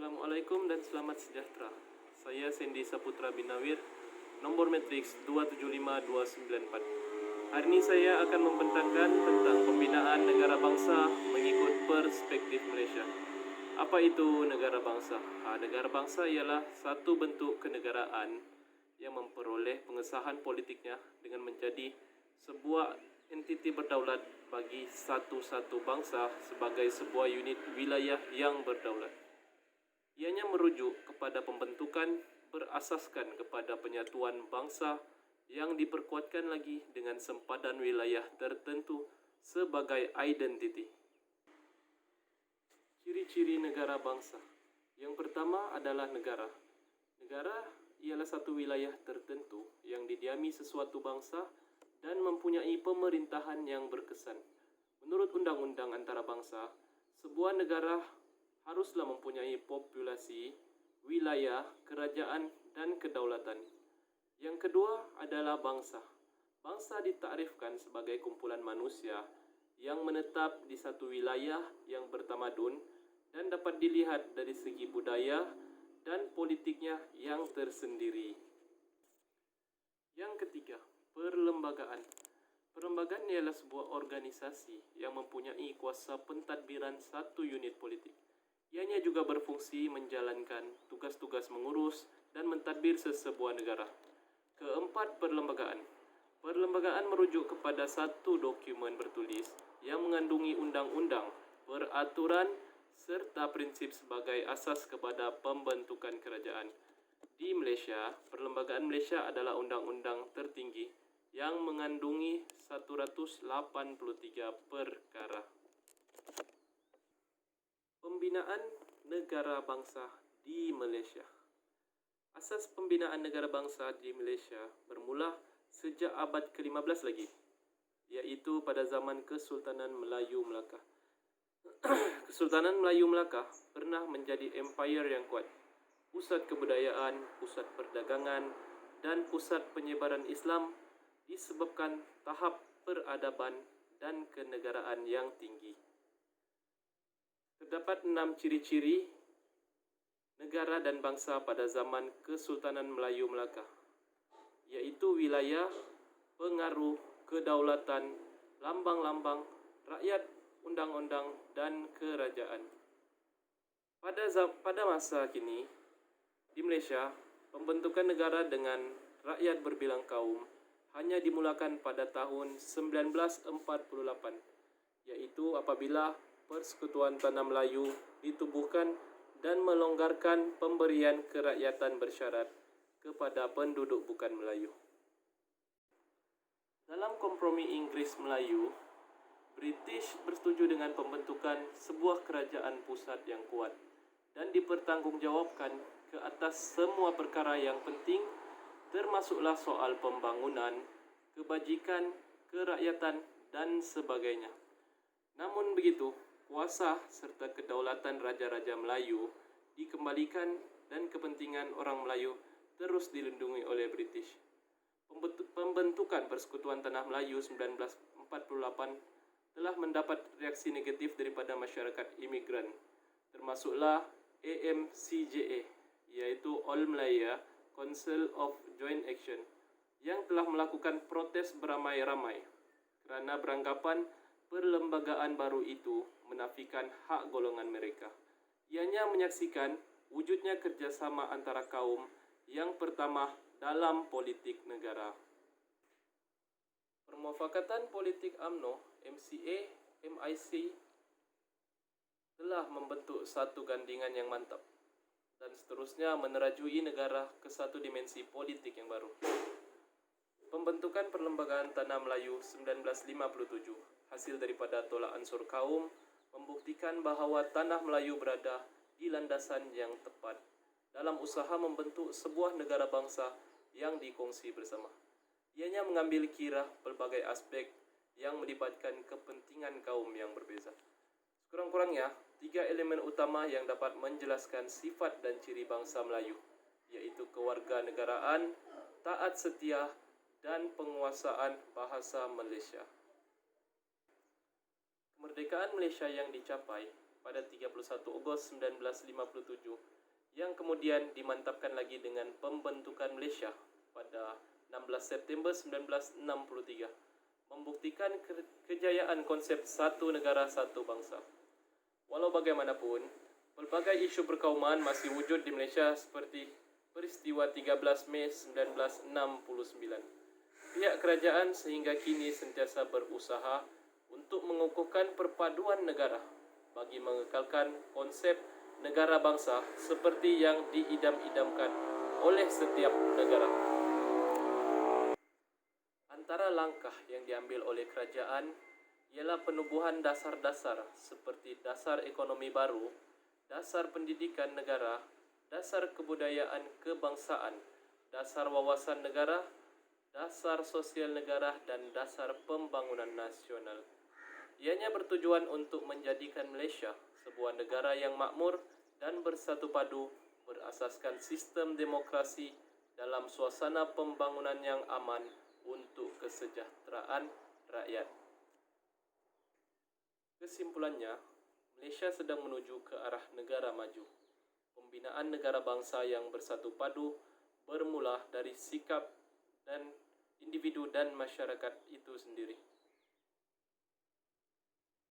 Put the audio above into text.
Assalamualaikum dan selamat sejahtera. Saya Sandy Saputra bin Nawir, nomor matriks 275294. Hari ini saya akan membentangkan tentang pembinaan negara bangsa mengikut perspektif Malaysia. Apa itu negara bangsa? Negara bangsa ialah satu bentuk kenegaraan yang memperoleh pengesahan politiknya dengan menjadi sebuah entiti berdaulat bagi satu-satu bangsa sebagai sebuah unit wilayah yang berdaulat. Ianya merujuk kepada pembentukan berasaskan kepada penyatuan bangsa yang diperkuatkan lagi dengan sempadan wilayah tertentu sebagai identiti. Ciri-ciri negara bangsa. Yang pertama adalah negara. Negara ialah satu wilayah tertentu yang didiami sesuatu bangsa dan mempunyai pemerintahan yang berkesan. Menurut undang-undang antarabangsa, sebuah negara haruslah mempunyai populasi, wilayah, kerajaan, dan kedaulatan. Yang kedua adalah bangsa. Bangsa ditakrifkan sebagai kumpulan manusia yang menetap di satu wilayah yang bertamadun dan dapat dilihat dari segi budaya dan politiknya yang tersendiri. Yang ketiga, perlembagaan. Perlembagaan ialah sebuah organisasi yang mempunyai kuasa pentadbiran satu unit politik. Ianya juga berfungsi menjalankan tugas-tugas mengurus dan mentadbir sesebuah negara. Keempat, perlembagaan. Perlembagaan merujuk kepada satu dokumen bertulis yang mengandungi undang-undang, peraturan serta prinsip sebagai asas kepada pembentukan kerajaan. Di Malaysia, Perlembagaan Malaysia adalah undang-undang tertinggi yang mengandungi 183 perkara. Pembinaan negara bangsa di Malaysia. Asas pembinaan negara bangsa di Malaysia bermula sejak abad ke-15 lagi, iaitu pada zaman Kesultanan Melayu Melaka. Kesultanan Melayu Melaka pernah menjadi empire yang kuat, pusat kebudayaan, pusat perdagangan, dan pusat penyebaran Islam disebabkan tahap peradaban dan kenegaraan yang tinggi. Terdapat 6 ciri-ciri negara dan bangsa pada zaman Kesultanan Melayu Melaka, iaitu wilayah, pengaruh, kedaulatan, lambang-lambang, rakyat, undang-undang, dan kerajaan. Pada masa kini, di Malaysia, pembentukan negara dengan rakyat berbilang kaum hanya dimulakan pada tahun 1948, iaitu apabila Persekutuan Tanah Melayu ditubuhkan dan melonggarkan pemberian kerakyatan bersyarat kepada penduduk bukan Melayu. Dalam kompromi Inggris-Melayu, British bersetuju dengan pembentukan sebuah kerajaan pusat yang kuat dan dipertanggungjawabkan ke atas semua perkara yang penting, termasuklah soal pembangunan, kebajikan, kerakyatan, dan sebagainya. Namun begitu, kuasa serta kedaulatan Raja-Raja Melayu dikembalikan dan kepentingan orang Melayu terus dilindungi oleh British. Pembentukan Persekutuan Tanah Melayu 1948 telah mendapat reaksi negatif daripada masyarakat imigran, termasuklah AMCJA, iaitu All Malaya Council of Joint Action, yang telah melakukan protes beramai-ramai kerana beranggapan perlembagaan baru itu menafikan hak golongan mereka. Ianya menyaksikan wujudnya kerjasama antara kaum yang pertama dalam politik negara. Permufakatan Politik UMNO, MCA, MIC telah membentuk satu gandingan yang mantap dan seterusnya menerajui negara ke satu dimensi politik yang baru. Pembentukan Perlembagaan Tanah Melayu 1957 hasil daripada tolak ansur kaum membuktikan bahawa Tanah Melayu berada di landasan yang tepat dalam usaha membentuk sebuah negara bangsa yang dikongsi bersama. Ianya mengambil kira pelbagai aspek yang melibatkan kepentingan kaum yang berbeza. Sekurang-kurangnya, 3 elemen utama yang dapat menjelaskan sifat dan ciri bangsa Melayu, iaitu kewarganegaraan, taat setia, dan penguasaan bahasa Malaysia. Kemerdekaan Malaysia yang dicapai pada 31 Ogos 1957 yang kemudian dimantapkan lagi dengan pembentukan Malaysia pada 16 September 1963, membuktikan kejayaan konsep satu negara satu bangsa. Walau bagaimanapun, pelbagai isu perkauman masih wujud di Malaysia seperti peristiwa 13 Mei 1969. Pihak kerajaan sehingga kini sentiasa berusaha untuk mengukuhkan perpaduan negara bagi mengekalkan konsep negara bangsa seperti yang diidam-idamkan oleh setiap negara. Antara langkah yang diambil oleh kerajaan ialah penubuhan dasar-dasar seperti dasar ekonomi baru, dasar pendidikan negara, dasar kebudayaan kebangsaan, dasar wawasan negara, dasar sosial negara, dan dasar pembangunan nasional. Ianya bertujuan untuk menjadikan Malaysia sebuah negara yang makmur dan bersatu padu berasaskan sistem demokrasi dalam suasana pembangunan yang aman untuk kesejahteraan rakyat. Kesimpulannya, Malaysia sedang menuju ke arah negara maju. Pembinaan negara bangsa yang bersatu padu bermula dari sikap dan individu dan masyarakat itu sendiri.